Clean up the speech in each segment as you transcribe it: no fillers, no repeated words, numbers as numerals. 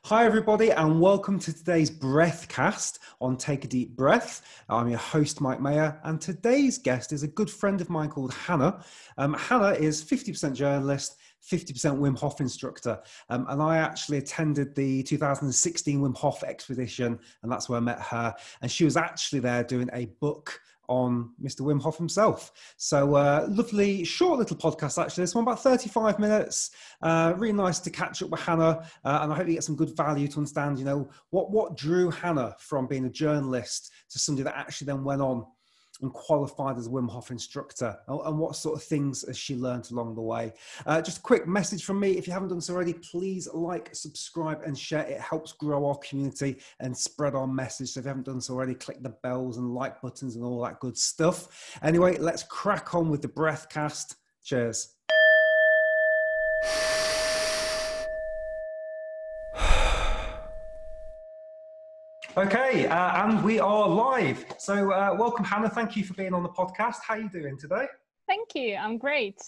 Hi everybody and welcome to today's Breathcast on Take a Deep Breath. I'm your host Mike Mayer and today's guest is a good friend of mine called Hana. Hana is 50% journalist, 50% Wim Hof instructor, and I actually attended the 2016 Wim Hof expedition and that's where I met her, and she was actually there doing a book on Mr. Wim Hof himself. So lovely, short little podcast actually. This one about 35 minutes. Really nice to catch up with Hana, and I hope you get some good value to understand, what drew Hana from being a journalist to somebody that actually then went on and qualified as a Wim Hof instructor, and what sort of things has she learned along the way. Just a quick message from me. If you haven't done so already, please like, subscribe and share. It helps grow our community and spread our message. So if you haven't done so already, click the bells and like buttons and all that good stuff. Anyway, let's crack on with the Breathcast. Cheers. Okay, and we are live. So welcome, Hana. Thank you for being on the podcast. How are you doing today? Thank you. I'm great.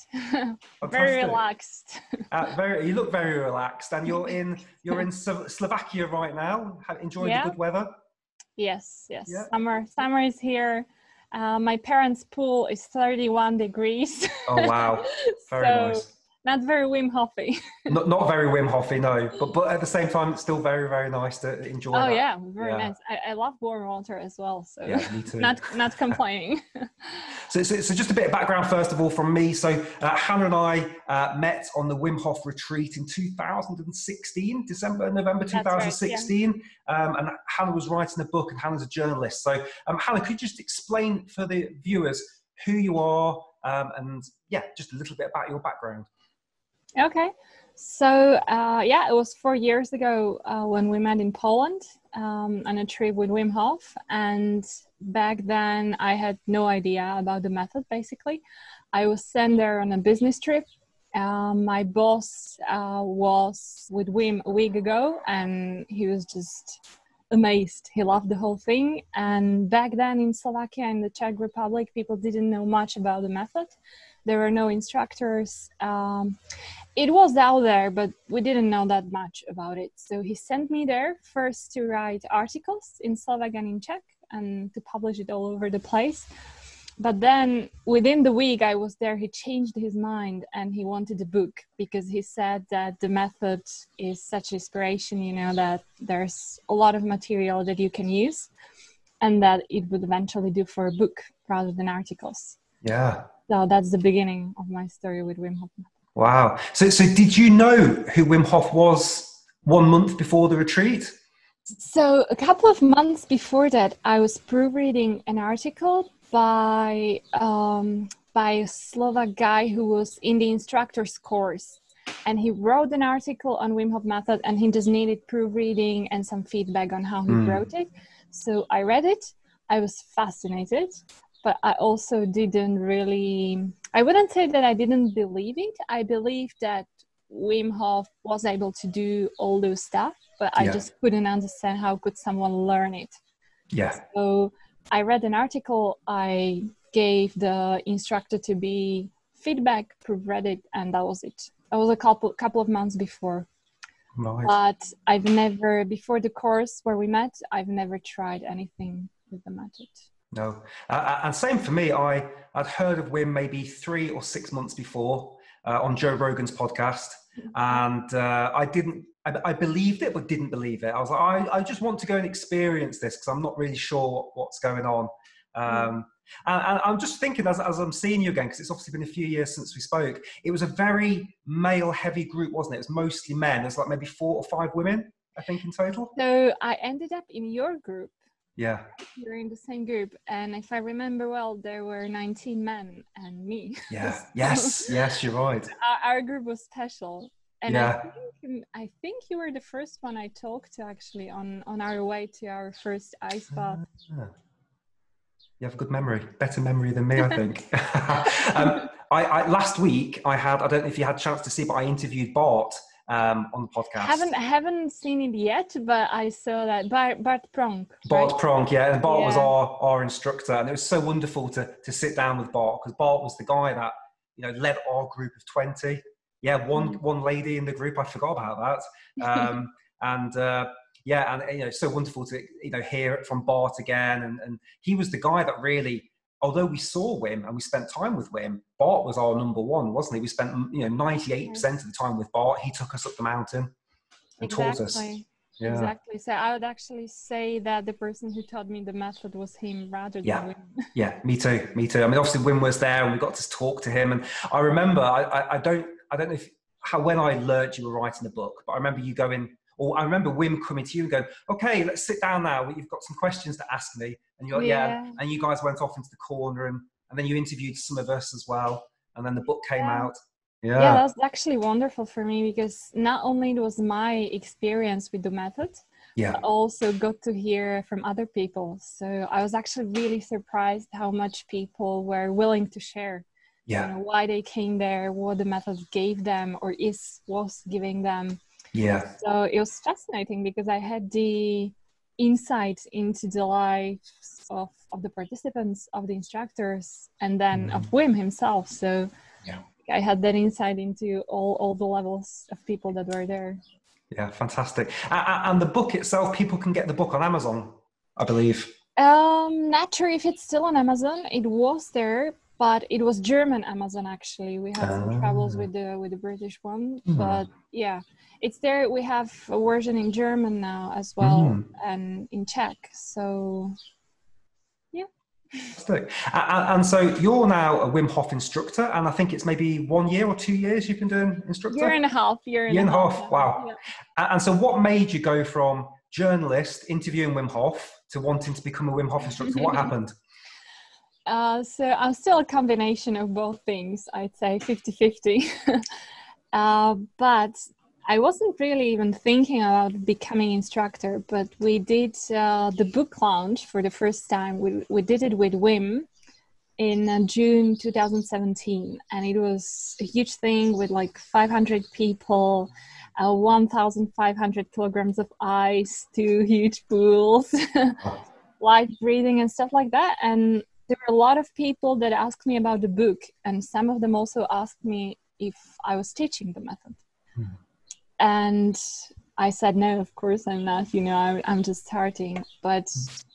Very relaxed. You look very relaxed, and you're in Slovakia right now. Enjoying the good weather. Yes. Yeah. Summer is here. My parents' pool is 31 degrees. Oh wow, very nice. Not very Wim Hofy. not very Wim Hofy, no. But at the same time, it's still very, very nice to enjoy. Oh yeah, very nice. I love warm water as well. So yeah, me too. Not complaining. So just a bit of background first of all from me. So Hana and I met on the Wim Hof retreat in 2016, November 2016. Right, yeah. And Hana was writing a book, and Hana's a journalist. So Hana, could you just explain for the viewers who you are, and just a little bit about your background? Okay, so it was 4 years ago when we met in Poland on a trip with Wim Hof, and back then I had no idea about the method. Basically, I was sent there on a business trip. My boss was with Wim a week ago, and he was just amazed. He loved the whole thing. And back then in Slovakia and the Czech Republic, people didn't know much about the method. There were no instructors. It was out there, but we didn't know that much about it. So he sent me there first to write articles in Slovak and in Czech and to publish it all over the place. But then within the week I was there, he changed his mind and he wanted a book, because he said that the method is such inspiration, that there's a lot of material that you can use and that it would eventually do for a book rather than articles. Yeah. So that's the beginning of my story with Wim Hof. Wow. So did you know who Wim Hof was 1 month before the retreat? So a couple of months before that, I was proofreading an article by a Slovak guy who was in the instructor's course. And he wrote an article on Wim Hof method, and he just needed proofreading and some feedback on how he wrote it. So I read it. I was fascinated, but I also I wouldn't say that I didn't believe it. I believed that Wim Hof was able to do all those stuff, but I just couldn't understand how could someone learn it. Yeah. So I read an article, I gave the instructor to be feedback, proofread it, and that was it. That was a couple of months before. Right. But I've never, before the course where we met, I've never tried anything with the method. No. And same for me. I'd heard of Wim maybe 3 or 6 months before on Joe Rogan's podcast. And I believed it, but didn't believe it. I was like, I just want to go and experience this because I'm not really sure what's going on. And I'm just thinking as I'm seeing you again, because it's obviously been a few years since we spoke, it was a very male-heavy group, wasn't it? It was mostly men. There's like maybe 4 or 5 women, I think, in total. So I ended up in your group. Yeah. You're in the same group. And if I remember well, there were 19 men and me. Yeah. Yes, you're right. Our group was special. And I think you were the first one I talked to actually on our way to our first ice bath. You have a good memory, better memory than me, I think. I last week I don't know if you had a chance to see, but I interviewed Bart on the podcast. I haven't seen it yet, but I saw that Bart Pronk. Bart Pronk, yeah, and Bart was our instructor, and it was so wonderful to sit down with Bart, because Bart was the guy that led our group of 20. Yeah, one lady in the group. I forgot about that. And yeah, and you know, it's so wonderful to hear it from Bart again. And he was the guy that really, although we saw Wim and we spent time with Wim, Bart was our number one, wasn't he? We spent 98% of the time with Bart. He took us up the mountain and taught us. Yeah. Exactly. So I would actually say that the person who taught me the method was him rather than Wim. Yeah, me too. I mean, obviously Wim was there and we got to talk to him. And I remember, I don't know when I learned you were writing a book, but I remember you going, or I remember Wim coming to you and going, okay, let's sit down now. You've got some questions to ask me. And you're like, yeah. And you guys went off into the corner and then you interviewed some of us as well. And then the book came out. Yeah, that was actually wonderful for me because not only it was my experience with the method, but also got to hear from other people. So I was actually really surprised how much people were willing to share. Why they came there, what the method gave them or was giving them. Yeah. So it was fascinating because I had the insight into the lives of the participants, of the instructors, and then of Wim himself. So I had that insight into all the levels of people that were there. Yeah, fantastic. And the book itself, people can get the book on Amazon, I believe. Not sure if it's still on Amazon. It was there, but it was German Amazon actually. We had some troubles with the British one, but yeah, it's there. We have a version in German now as well, and in Czech. So yeah. Fantastic. And so you're now a Wim Hof instructor, and I think it's maybe 1 year or 2 years you've been doing instructor? Year and a half. Year and a half. Wow. Yeah. And so what made you go from journalist interviewing Wim Hof to wanting to become a Wim Hof instructor? What happened? So I'm still a combination of both things. I'd say 50-50. But I wasn't really even thinking about becoming instructor, but we did the book launch for the first time. We did it with Wim in June 2017, and it was a huge thing with like 500 people, 1,500 kilograms of ice, 2 huge pools, light breathing and stuff like that. And there were a lot of people that asked me about the book, and some of them also asked me if I was teaching the method. And I said, no, of course I'm not, I'm just starting. But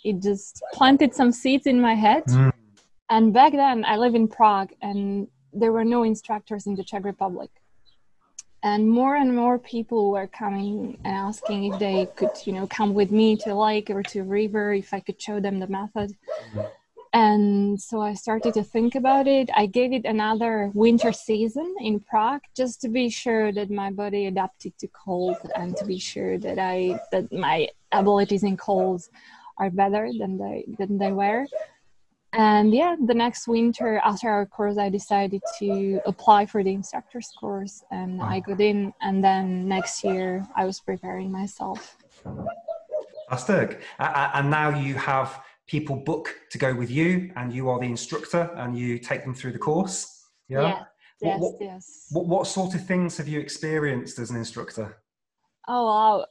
it just planted some seeds in my head. And back then I live in Prague and there were no instructors in the Czech Republic. And more people were coming and asking if they could, come with me to a lake or to a river, if I could show them the method. And so I started to think about it. I gave it another winter season in Prague just to be sure that my body adapted to cold and to be sure that my abilities in cold are better than they were. And yeah, the next winter after our course, I decided to apply for the instructor's course, and I got in. And then next year I was preparing myself. Fantastic. And now you have people book to go with you, and you are the instructor and you take them through the course. Yeah. Yes. What sort of things have you experienced as an instructor? Oh, wow.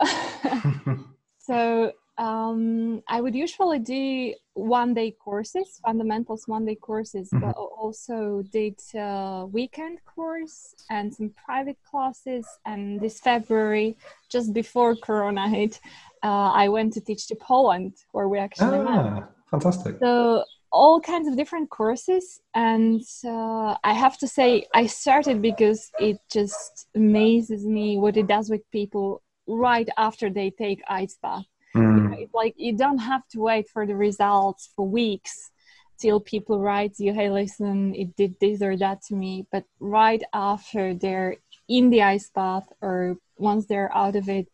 So I would usually do one-day courses, fundamentals one-day courses, but also did a weekend course and some private classes. And this February, just before Corona hit, I went to teach to Poland, where we actually met. Fantastic. So all kinds of different courses. And I have to say, I started because it just amazes me what it does with people right after they take ice bath. It's like you don't have to wait for the results for weeks till people write you, hey, listen, it did this or that to me. But right after they're in the ice bath or once they're out of it,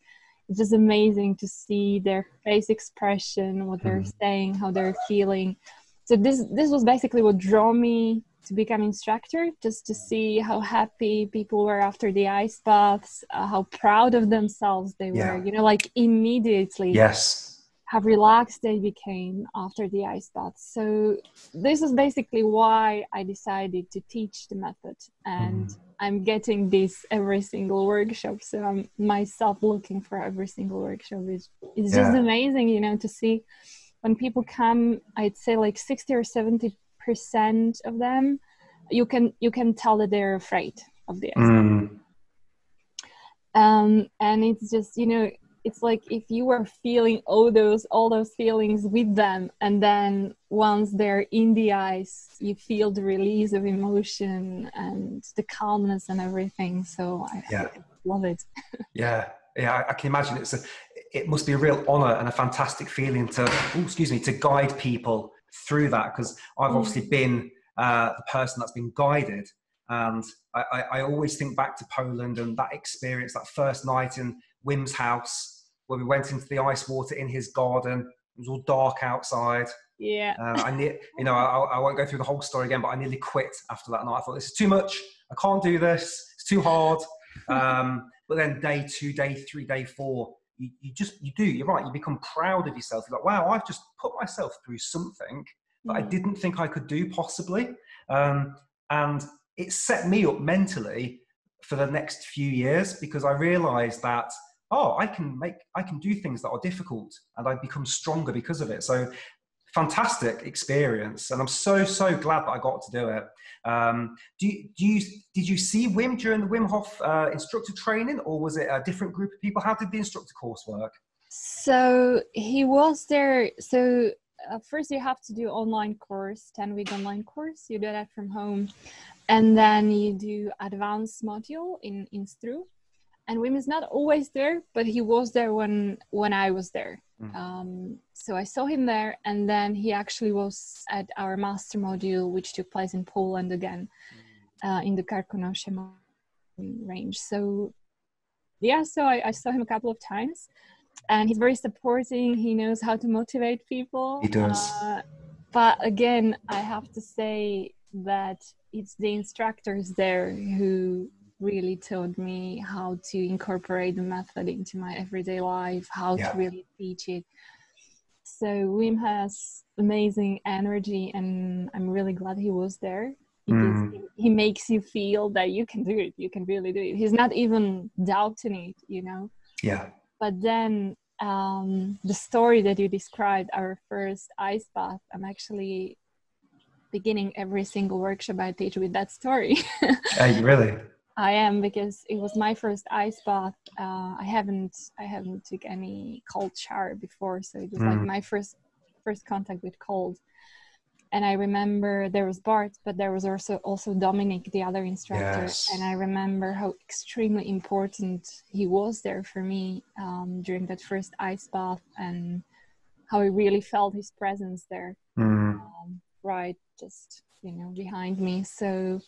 it's just amazing to see their face expression, what they're saying, how they're feeling. So this was basically what drew me to become instructor, just to see how happy people were after the ice baths, how proud of themselves they were, like immediately. Yes. How relaxed they became after the ice baths. So this is basically why I decided to teach the method, and I'm getting this every single workshop. So I'm myself looking for every single workshop. It's just amazing, to see when people come. I'd say like 60 or 70% of them, you can tell that they're afraid of the ice bath. And it's just, it's like if you were feeling all those feelings with them, and then once they're in the ice, you feel the release of emotion and the calmness and everything. So I love it. Yeah, I can imagine it must be a real honor and a fantastic feeling to guide people through that, because I've obviously been the person that's been guided, and I always think back to Poland and that experience, that first night in Wim's house where we went into the ice water in his garden. It was all dark outside. Yeah. I won't go through the whole story again, but I nearly quit after that night. I thought, this is too much. I can't do this. It's too hard. But then day 2, day 3, day 4, you're right. You become proud of yourself. You're like, wow, I've just put myself through something that I didn't think I could do possibly. And it set me up mentally for the next few years, because I realized that, I can do things that are difficult, and I become stronger because of it. So fantastic experience, and I'm so glad that I got to do it. Did you see Wim during the Wim Hof instructor training, or was it a different group of people? How did the instructor course work? So he was there. So first you have to do online course, 10-week online course. You do that from home, and then you do advanced module in Stru. And Wim is not always there, but he was there when I was there. So I saw him there, and then he actually was at our master module, which took place in Poland again, in the Karkonosze range. So yeah, so I saw him a couple of times, and he's very supporting. He knows how to motivate people. He does. But again, I have to say that it's the instructors there who really taught me how to incorporate the method into my everyday life, how to really teach it. So Wim has amazing energy, and I'm really glad he was there, because he makes you feel that you can do it. You can really do it. He's not even doubting it, Yeah. But then the story that you described, our first ice bath, I'm actually beginning every single workshop I teach with that story. Really? I am, because it was my first ice bath. I haven't took any cold shower before, so it was like my first contact with cold. And I remember there was Bart, but there was also Dominic, the other instructor. Yes. And I remember how extremely important he was there for me during that first ice bath, and how I really felt his presence there, right, just behind me. So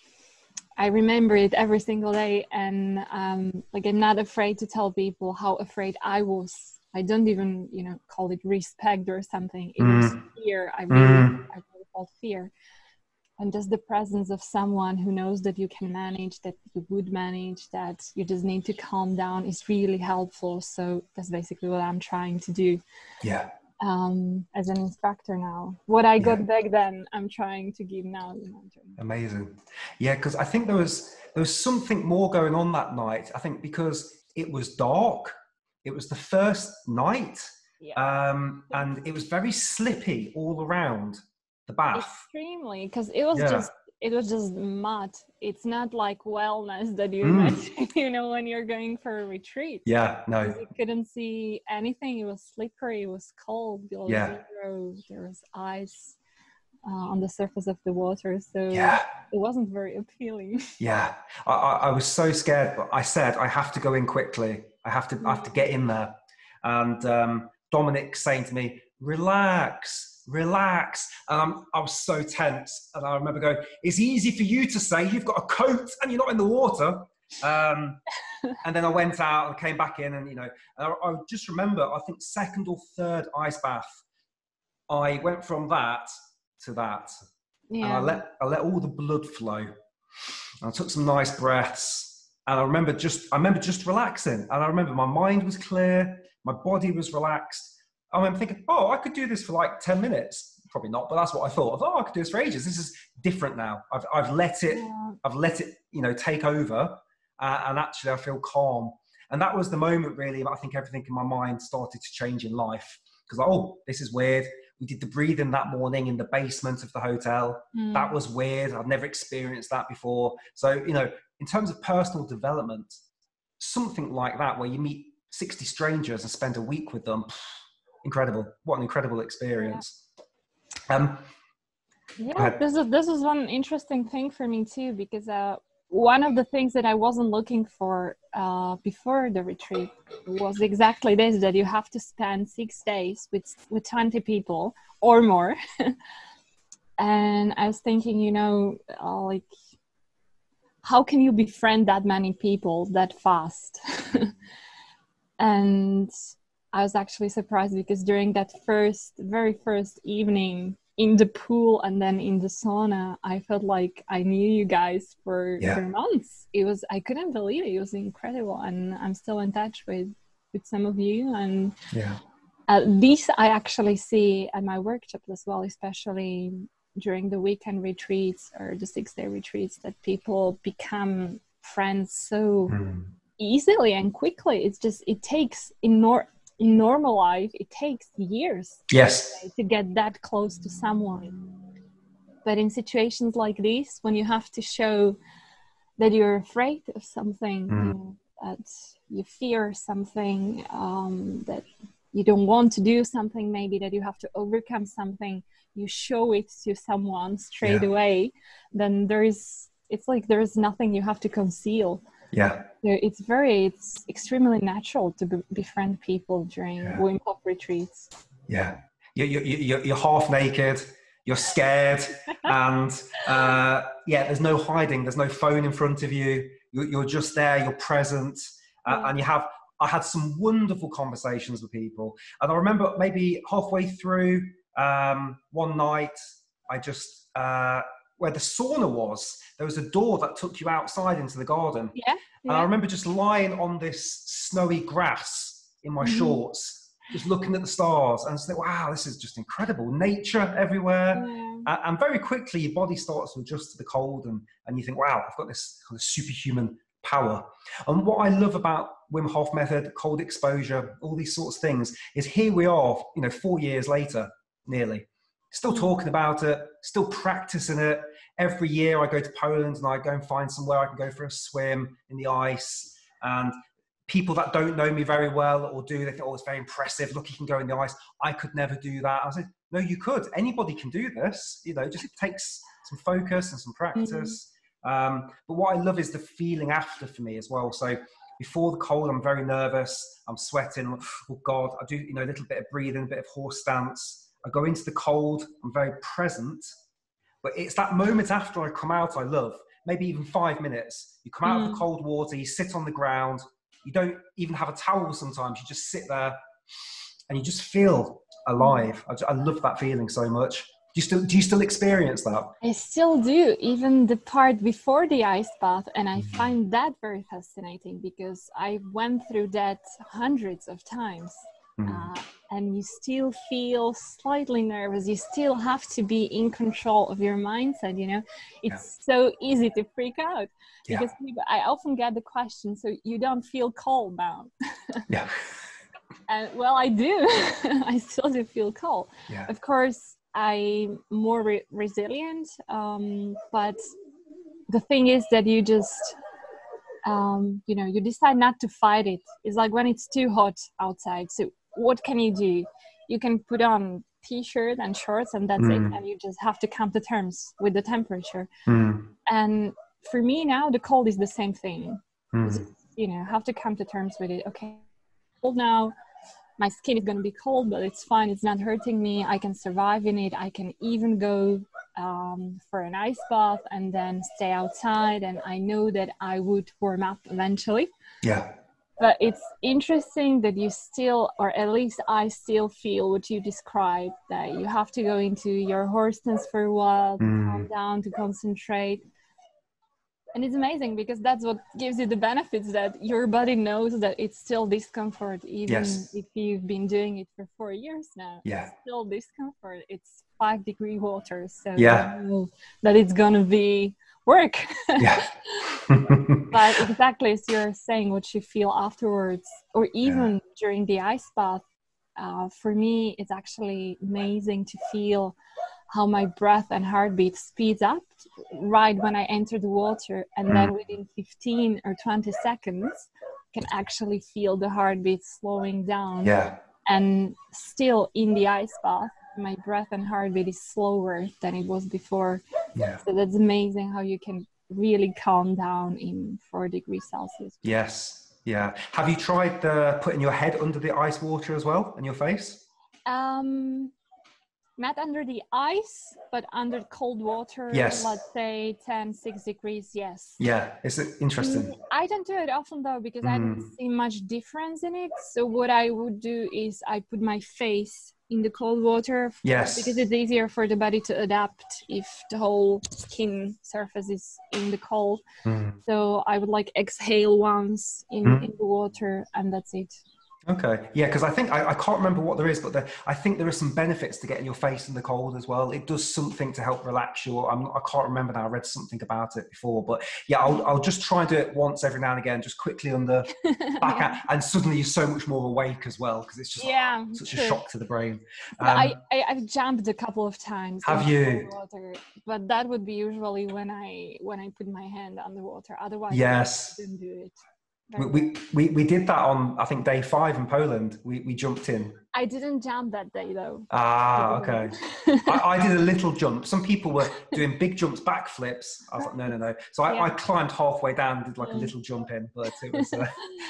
I remember it every single day, and I'm not afraid to tell people how afraid I was. I don't even, call it respect or something. It was fear. I really felt fear. And just the presence of someone who knows that you can manage, that you would manage, that you just need to calm down is really helpful. So that's basically what I'm trying to do. Yeah. As an instructor now. What I got back then, I'm trying to give now. Amazing. Yeah, because I think there was something more going on that night. I think because it was dark, it was the first night, and it was very slippy all around the bath. Extremely, because it was just mud. It's not like wellness that you imagine, when you're going for a retreat. Yeah, no. You couldn't see anything. It was slippery. It was cold. Below zero. There was ice on the surface of the water. So it wasn't very appealing. Yeah, I was so scared, but I said, I have to go in quickly. I have to get in there. And Dominic saying to me, relax. I was so tense, and I remember going, it's easy for you to say, you've got a coat and you're not in the water. And then I went out and came back in, and and I just remember, I think second or third ice bath, I went from that to that, and I let all the blood flow, and I took some nice breaths, and I remember just relaxing, and I remember my mind was clear, my body was relaxed. I remember thinking, I could do this for like 10 minutes. Probably not, but that's what I thought. I could do this for ages. This is different now. I've let it, take over, and actually I feel calm. And that was the moment, really. I think everything in my mind started to change in life, because this is weird. We did the breathing that morning in the basement of the hotel. That was weird. I've never experienced that before. So, in terms of personal development, something like that, where you meet 60 strangers and spend a week with them. Incredible. What an incredible experience. Yeah, this is one interesting thing for me too, because one of the things that I wasn't looking for before the retreat was exactly this, that you have to spend 6 days with 20 people or more. And I was thinking, you know, like, how can you befriend that many people that fast? And I was actually surprised, because during that very first evening in the pool and then in the sauna, I felt like I knew you guys for months. I couldn't believe it. It was incredible. And I'm still in touch with some of you. And these I actually see at my workshops as well, especially during the weekend retreats or the 6-day retreats, that people become friends so easily and quickly. It's just, it takes in normal life, it takes years to get that close to someone. But in situations like this, when you have to show that you're afraid of something, you know, that you fear something, that you don't want to do something, maybe that you have to overcome something, you show it to someone straight away, then it's like there's nothing you have to conceal. It's extremely natural to befriend people during Wim Hof retreats. You're half naked, you're scared, and there's no hiding, there's no phone in front of you, you're just there, you're present, and I had some wonderful conversations with people. And I remember maybe halfway through one night, I just where the sauna was, there was a door that took you outside into the garden. And I remember just lying on this snowy grass in my shorts, just looking at the stars, and saying, wow, this is just incredible. Nature everywhere. And very quickly, your body starts to adjust to the cold, and you think, wow, I've got this kind of superhuman power. And what I love about Wim Hof method, cold exposure, all these sorts of things, is here we are, 4 years later, nearly, still talking about it, still practicing it. Every year I go to Poland and I go and find somewhere I can go for a swim in the ice. And people that don't know me very well or do, they think, oh, it's very impressive. Look, you can go in the ice. I could never do that. I said, no, you could. Anybody can do this. It just takes some focus and some practice. But what I love is the feeling after for me as well. So before the cold, I'm very nervous. I'm sweating. Oh God, I do, a little bit of breathing, a bit of horse stance. I go into the cold. I'm very present. But it's that moment after I come out I love. Maybe even 5 minutes. You come out of the cold water, you sit on the ground. You don't even have a towel sometimes. You just sit there and you just feel alive. I love that feeling so much. Do you still experience that? I still do, even the part before the ice bath. And I find that very fascinating, because I went through that hundreds of times. And you still feel slightly nervous. You still have to be in control of your mindset, It's so easy to freak out. Because I often get the question, so you don't feel cold now? And well, I do. I still do feel cold. Of course, I'm more resilient. But the thing is that you just, you decide not to fight it. It's like when it's too hot outside. So what can you do? You can put on t-shirt and shorts and that's it. And you just have to come to terms with the temperature. And for me now, the cold is the same thing. Just, have to come to terms with it. Okay, cold now. My skin is going to be cold, but it's fine. It's not hurting me. I can survive in it. I can even go for an ice bath and then stay outside. And I know that I would warm up eventually. But it's interesting that you still, or at least I still feel what you described, that you have to go into your horse stance for a while, to calm down, to concentrate. And it's amazing, because that's what gives you the benefits, that your body knows that it's still discomfort, even if you've been doing it for 4 years now. It's still discomfort. It's 5-degree water, so you know that it's gonna be work. But exactly as you're saying, what you feel afterwards, or even during the ice bath, for me, it's actually amazing to feel how my breath and heartbeat speeds up right when I enter the water. And then within 15 or 20 seconds, can actually feel the heartbeat slowing down. Yeah. And still in the ice bath, my breath and heartbeat is slower than it was before. Yeah. So that's amazing how you can really calm down in 4 degrees Celsius. Yes. Yeah. Have you tried putting your head under the ice water as well and your face? Not under the ice, but under cold water. Yes. Let's say 6 degrees. Yes. Yeah. It's interesting. I don't do it often though, because I don't see much difference in it. So what I would do is I put my face in the cold water. Yes. Because it's easier for the body to adapt if the whole skin surface is in the cold. So I would like exhale once in the water, and that's it. Okay. Yeah, because I think I can't remember what there is, but I think there are some benefits to getting your face in the cold as well. It does something to help relax you. I can't remember now. I read something about it before, but yeah, I'll just try and do it once every now and again, just quickly on the back, and suddenly you're so much more awake as well, because it's just such a shock to the brain. I've jumped a couple of times. Have you? Water, but that would be usually when I put my hand on the water. Otherwise, yes, I didn't do it. We did that on, I think, day 5 in Poland. We jumped in. I didn't jump that day though. Okay. I did a little jump. Some people were doing big jumps, backflips. I was like, no. So I climbed halfway down, did like a little jump in, but it was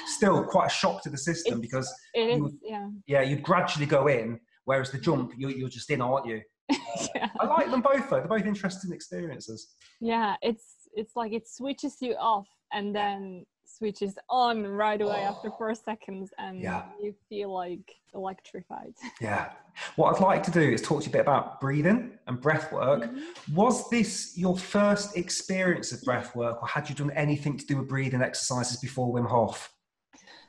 still quite a shock to the system, because you'd gradually go in, whereas the jump, you're just in, aren't you? I like them both though. They're both interesting experiences. Yeah, it's like it switches you off and then switches on right away after 4 seconds, and you feel like electrified. Yeah. What I'd like to do is talk to you a bit about breathing and breath work. Was this your first experience of breath work, or had you done anything to do with breathing exercises before Wim Hof?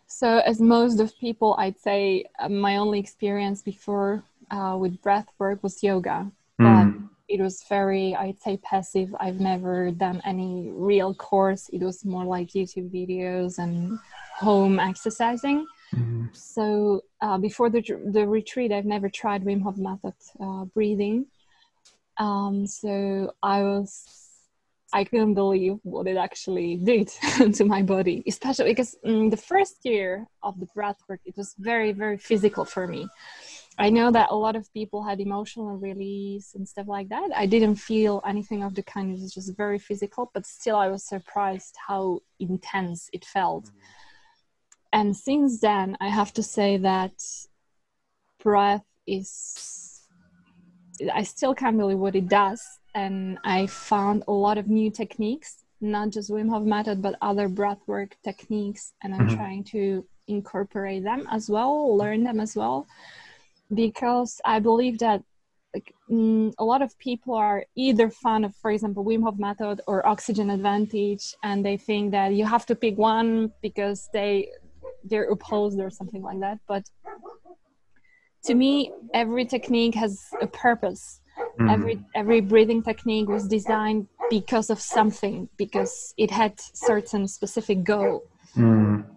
So as most of people, I'd say my only experience before with breath work was yoga. But it was very, I'd say, passive. I've never done any real course. It was more like YouTube videos and home exercising. So before the retreat, I've never tried Wim Hof method breathing. So I couldn't believe what it actually did to my body, especially because the first year of the breath work, it was very, very physical for me. I know that a lot of people had emotional release and stuff like that. I didn't feel anything of the kind. It was just very physical, but still I was surprised how intense it felt. And since then, I have to say that breath I still can't believe what it does. And I found a lot of new techniques, not just Wim Hof method, but other breathwork techniques. And I'm trying to incorporate them as well, learn them as well. Because I believe that a lot of people are either fan of, for example, Wim Hof method or oxygen advantage, and they think that you have to pick one because they're opposed or something like that. But to me, every technique has a purpose. Every breathing technique was designed because of something, because it had certain specific goal.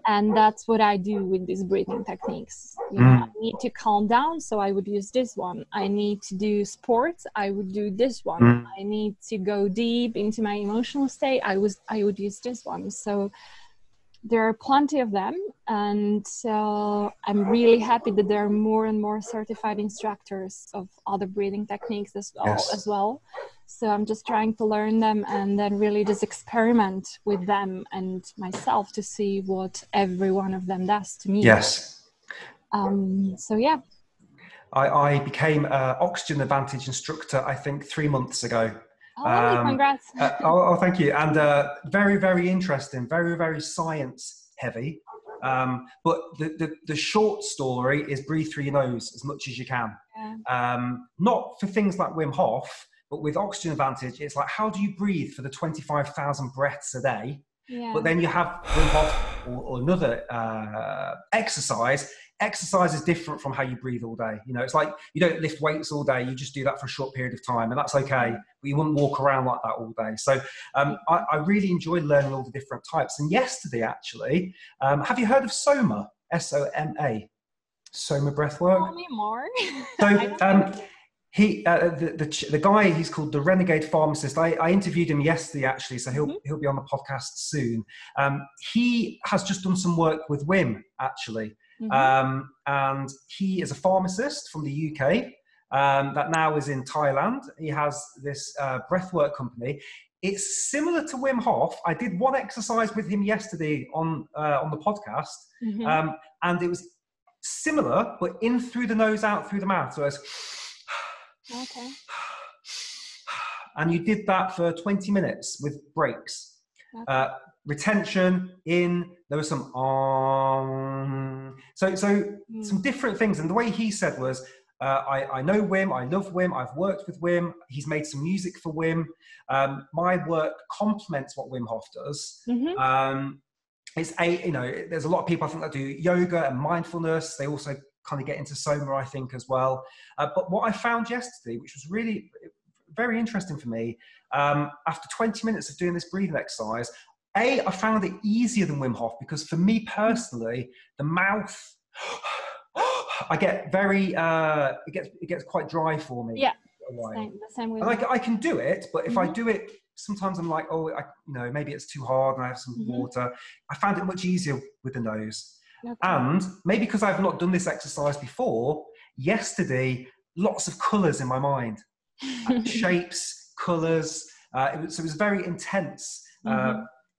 And that's what I do with these breathing techniques. I need to calm down, so I would use this one. I need to do sports, I would do this one. I need to go deep into my emotional state, I would use this one. So there are plenty of them, and I'm really happy that there are more and more certified instructors of other breathing techniques as well. So I'm just trying to learn them and then really just experiment with them and myself to see what every one of them does to me. Yes. So yeah. I became an oxygen advantage instructor, I think 3 months ago. Oh, congrats. Thank you. And very, very interesting, very, very science heavy. But the short story is breathe through your nose as much as you can. Not for things like Wim Hof, but with oxygen advantage, it's like, how do you breathe for the 25,000 breaths a day? But then you have Wim Hof or another exercise. Exercise is different from how you breathe all day. It's like you don't lift weights all day. You just do that for a short period of time, and that's okay. But you wouldn't walk around like that all day. So I really enjoy learning all the different types. And yesterday, actually, have you heard of Soma? SOMA. Soma breathwork. Tell me more. So The guy, he's called the Renegade Pharmacist. I interviewed him yesterday, actually, so he'll be on the podcast soon. He has just done some work with Wim, actually. And he is a pharmacist from the UK that now is in Thailand. He has this breathwork company. It's similar to Wim Hof. I did one exercise with him yesterday on the podcast, and it was similar, but in through the nose, out through the mouth. So it's okay. And you did that for 20 minutes with breaks. Okay. Retention in, there was some some different things. And the way he said was, I know Wim, I love Wim, I've worked with Wim, he's made some music for Wim. My work complements what Wim Hof does. There's a lot of people I think that do yoga and mindfulness. They also kind of get into soma, I think, as well. But what I found yesterday, which was really very interesting for me, after 20 minutes of doing this breathing exercise, I found it easier than Wim Hof, because for me personally, the mouth, I get very, it gets quite dry for me. Yeah, the same way. And I can do it, but if I do it, sometimes I'm like, maybe it's too hard, and I have some water. I found it much easier with the nose. Okay. And maybe because I've not done this exercise before, yesterday, lots of colours in my mind. Shapes, colours. It was very intense.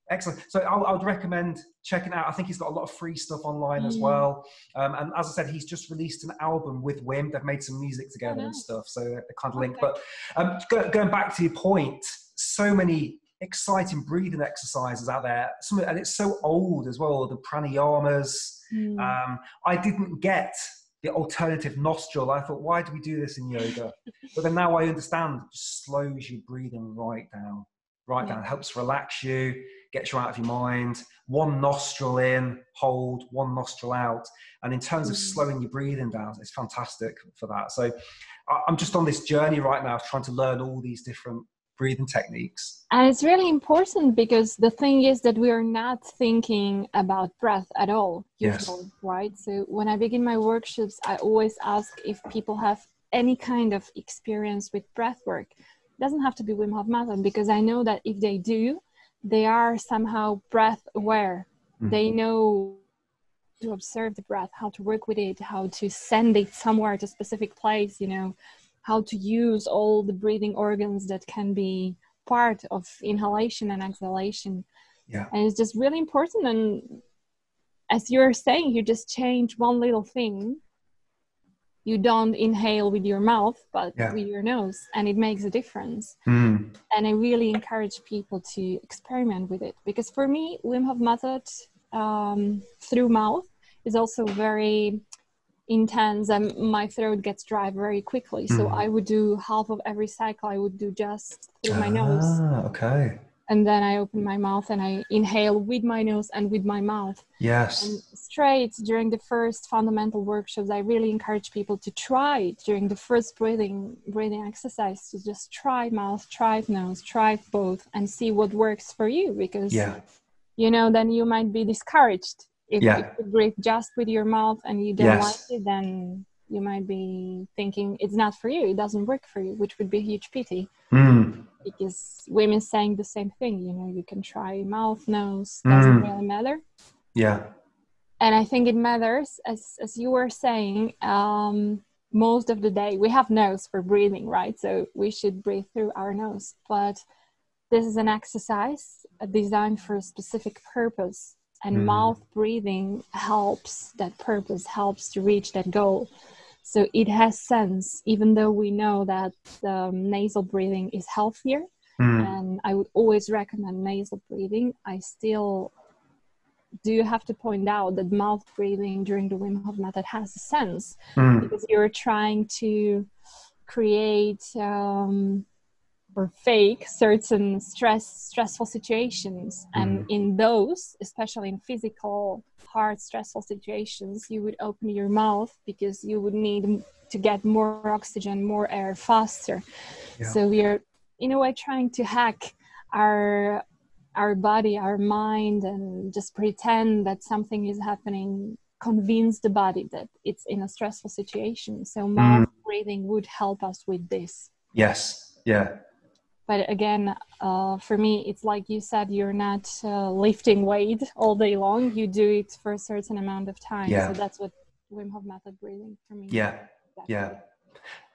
Excellent. So I would recommend checking out. I think he's got a lot of free stuff online as well. And as I said, he's just released an album with Wim. They've made some music together and stuff. So they're kind of linked. But going back to your point, so many exciting breathing exercises out there. And it's so old as well, the pranayamas. I didn't get the alternative nostril. I thought, why do we do this in yoga? But then now I understand, it just slows your breathing right down. It helps relax you, gets you out of your mind. One nostril in, hold, one nostril out. And in terms of slowing your breathing down, it's fantastic for that. So I'm just on this journey right now, trying to learn all these different breathing techniques. And it's really important, because the thing is that we are not thinking about breath at all, usually, right? So when I begin my workshops, I always ask if people have any kind of experience with breath work. It doesn't have to be Wim Hof method, because I know that if they do, they are somehow breath aware. They know to observe the breath, how to work with it, how to send it somewhere to a specific place, how to use all the breathing organs that can be part of inhalation and exhalation. And it's just really important. And as you're saying, you just change one little thing. You don't inhale with your mouth, but with your nose, and it makes a difference. And I really encourage people to experiment with it, because for me, Wim Hof method through mouth is also very intense, and my throat gets dry very quickly. So I would do half of every cycle, I would do just through my nose. Okay. And then I open my mouth and I inhale with my nose and with my mouth. Yes. And straight during the first fundamental workshops, I really encourage people to try during the first breathing exercise, to just try mouth, try nose, try both, and see what works for you. Because, then you might be discouraged. If you breathe just with your mouth and you don't like it, then you might be thinking it's not for you, it doesn't work for you, which would be a huge pity. Because women saying the same thing, you can try mouth, nose, doesn't really matter. And I think it matters, as you were saying, most of the day we have nose for breathing, right? So we should breathe through our nose, but this is an exercise designed for a specific purpose, and mouth breathing helps that purpose, helps to reach that goal. So it has sense, even though we know that nasal breathing is healthier, and I would always recommend nasal breathing. I still do have to point out that mouth breathing during the Wim Hof method has a sense, because you're trying to create or fake certain stressful situations. And in those, especially in physical, hard, stressful situations, you would open your mouth because you would need to get more oxygen, more air faster. So we are, in a way, trying to hack our body, our mind, and just pretend that something is happening, convince the body that it's in a stressful situation. So mouth breathing would help us with this. Yes. Yeah. But again, for me, it's like you said, you're not lifting weight all day long. You do it for a certain amount of time. Yeah. So that's what Wim Hof method breathing for me. Yeah. Exactly. Yeah.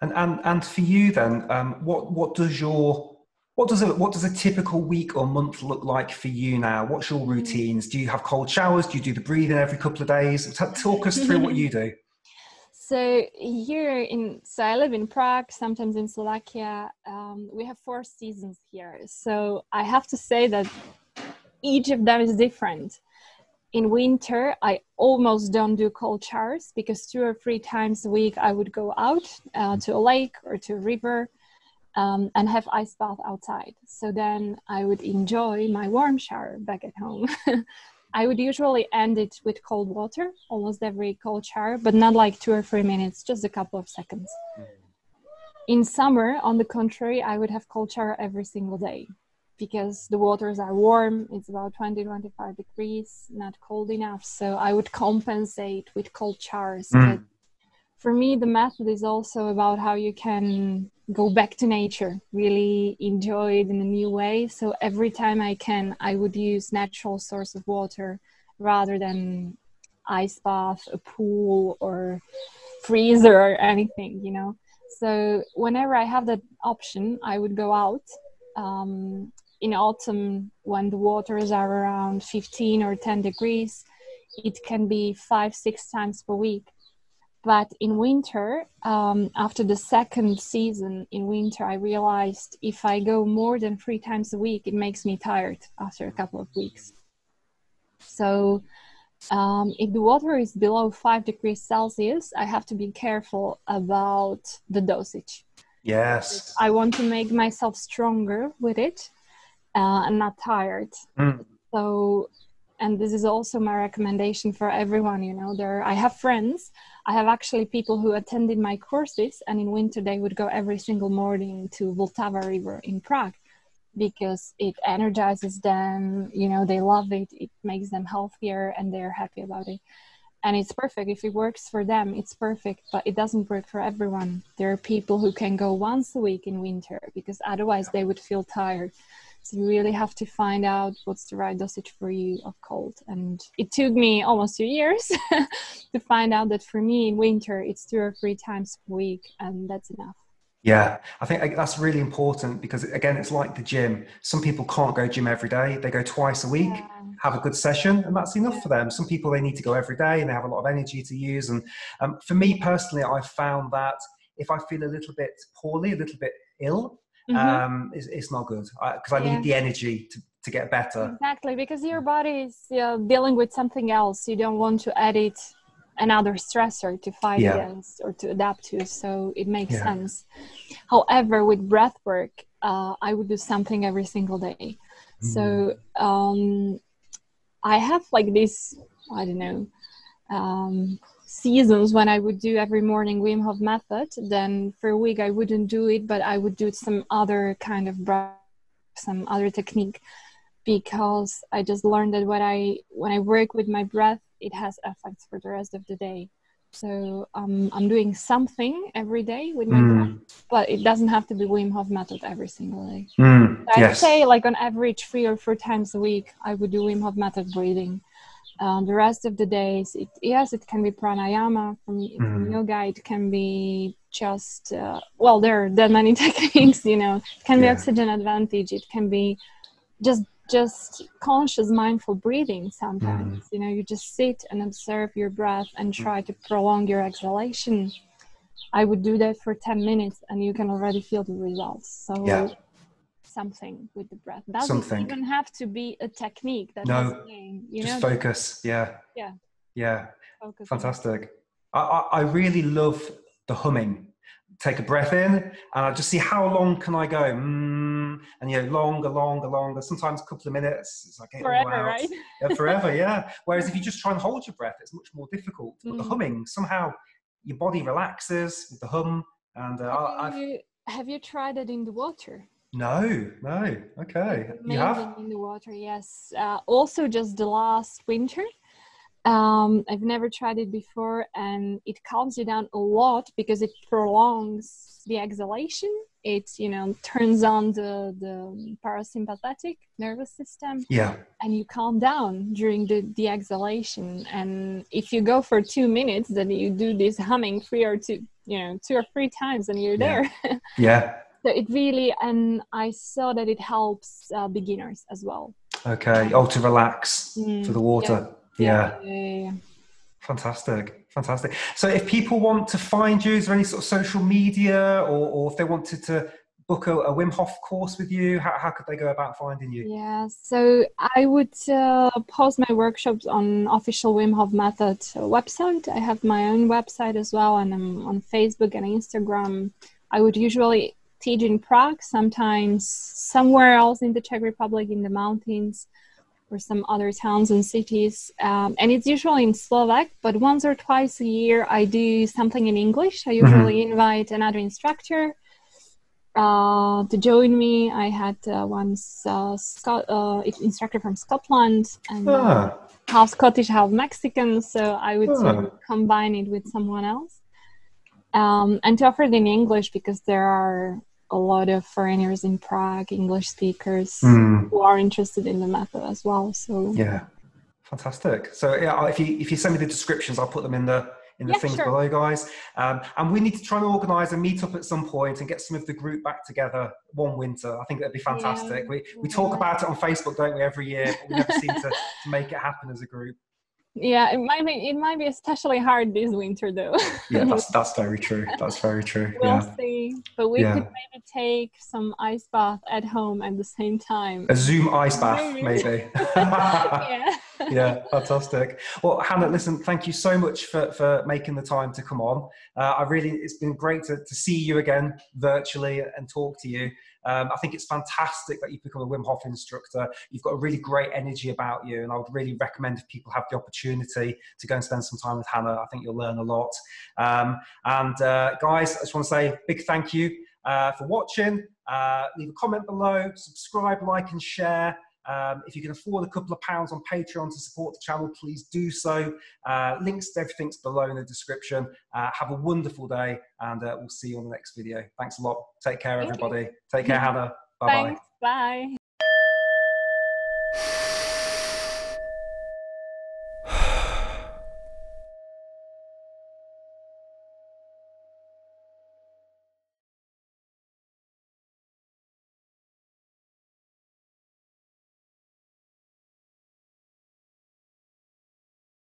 And for you then, what does a typical week or month look like for you now? What's your routines? Do you have cold showers? Do you do the breathing every couple of days? Talk us through what you do. So so I live in Prague, sometimes in Slovakia. We have 4 seasons here. So I have to say that each of them is different. In winter, I almost don't do cold showers because 2 or 3 times a week I would go out to a lake or to a river and have ice bath outside. So then I would enjoy my warm shower back at home. I would usually end it with cold water, almost every cold shower, but not like 2 or 3 minutes, just a couple of seconds. In summer, on the contrary, I would have cold shower every single day because the waters are warm. It's about 20-25 degrees, not cold enough. So I would compensate with cold showers. But for me, the method is also about how you can go back to nature, really enjoy it in a new way. So every time I can, I would use natural source of water rather than ice bath, a pool or freezer or anything, you know. So whenever I have that option, I would go out. In autumn, when the waters are around 15 or 10 degrees, it can be 5-6 times per week. But in winter, after the second season in winter, I realized if I go more than 3 times a week, it makes me tired after a couple of weeks. So if the water is below 5 degrees Celsius, I have to be careful about the dosage. Yes. I want to make myself stronger with it and not tired. So, and this is also my recommendation for everyone, you know, I have friends, I have actually people who attended my courses, and in winter they would go every single morning to Vltava River in Prague because it energizes them, you know, they love it, it makes them healthier and they're happy about it. And it's perfect. If it works for them, it's perfect, but it doesn't work for everyone. There are people who can go once a week in winter because otherwise they would feel tired. So you really have to find out what's the right dosage for you of cold. And it took me almost 2 years to find out that for me in winter, it's 2 or 3 times per week, and that's enough. Yeah, I think that's really important because, again, it's like the gym. Some people can't go gym every day. They go twice a week, have a good session, and that's enough for them. Some people, they need to go every day and they have a lot of energy to use. And for me personally, I've found that if I feel a little bit poorly, a little bit ill, it's not good because I need the energy to get better. Exactly, because your body is dealing with something else. You don't want to add it another stressor to fight against or to adapt to, so it makes sense. However, with breath work, I would do something every single day. So I have like this, I don't know, seasons when I would do every morning Wim Hof method. Then for a week I wouldn't do it, but I would do some other kind of breath, some other technique, because I just learned that when I work with my breath, it has effects for the rest of the day. So I'm doing something every day with my breath, but it doesn't have to be Wim Hof method every single day. So I'd say like on average 3 or 4 times a week, I would do Wim Hof method breathing. The rest of the days, it can be pranayama from yoga. It can be just, there are that many techniques, you know. It can be oxygen advantage. It can be just conscious, mindful breathing sometimes. You know, you just sit and observe your breath and try to prolong your exhalation. I would do that for 10 minutes and you can already feel the results. So something with the breath. Doesn't even have to be a technique. That's the thing, you just know? focus. Focus. Fantastic. I really love the humming. Take a breath in and I just see how long can I go, and longer, sometimes a couple of minutes. It's like forever, right? Forever. Whereas if you just try and hold your breath, it's much more difficult. But the humming, somehow your body relaxes with the hum. And have you tried it in the water? No. Okay. You have? In the water, yes. Also, just the last winter, I've never tried it before, and it calms you down a lot because it prolongs the exhalation. It, turns on the parasympathetic nervous system, Yeah. and you calm down during the exhalation. And if you go for 2 minutes, then you do this humming 2 or 3 times, and you're there. Yeah. So it really, and I saw that it helps beginners as well. Okay. To relax for the water. Yeah. Fantastic. So if people want to find you, is there any sort of social media, or if they wanted to book a Wim Hof course with you, how could they go about finding you? Yeah, so I would post my workshops on official Wim Hof Method website. I have my own website as well, and I'm on Facebook and Instagram. I would usually teach in Prague, sometimes somewhere else in the Czech Republic, in the mountains, or some other towns and cities. And it's usually in Slovak, but once or twice a year, I do something in English. I usually invite another instructor to join me. I had once instructor from Scotland, and half Scottish, half Mexican, so I would sort of combine it with someone else. And to offer it in English, because there are a lot of foreigners in Prague, English speakers, who are interested in the method as well. So yeah, fantastic. So yeah, if you send me the descriptions, I'll put them in the things below, guys. And we need to try and organise a meetup at some point and get some of the group back together one winter. I think that'd be fantastic. We talk about it on Facebook, don't we, every year, but we never seem to make it happen as a group. Yeah, it might be especially hard this winter, though. Yeah, that's very true. That's very true. We'll see. But we could maybe take some ice bath at home at the same time. A Zoom ice bath, maybe. Yeah, fantastic. Well, Hana, listen, thank you so much for making the time to come on. It's been great to see you again virtually and talk to you. I think it's fantastic that you've become a Wim Hof instructor. You've got a really great energy about you, and I would really recommend if people have the opportunity to go and spend some time with Hana. I think you'll learn a lot. Guys, I just want to say a big thank you for watching. Leave a comment below, subscribe, like, and share. If you can afford a couple of pounds on Patreon to support the channel, please do so. Links to everything's below in the description. Have a wonderful day, and we'll see you on the next video. Thanks a lot. Take care, everybody. Take care, Hana. Bye-bye. Thanks. Bye.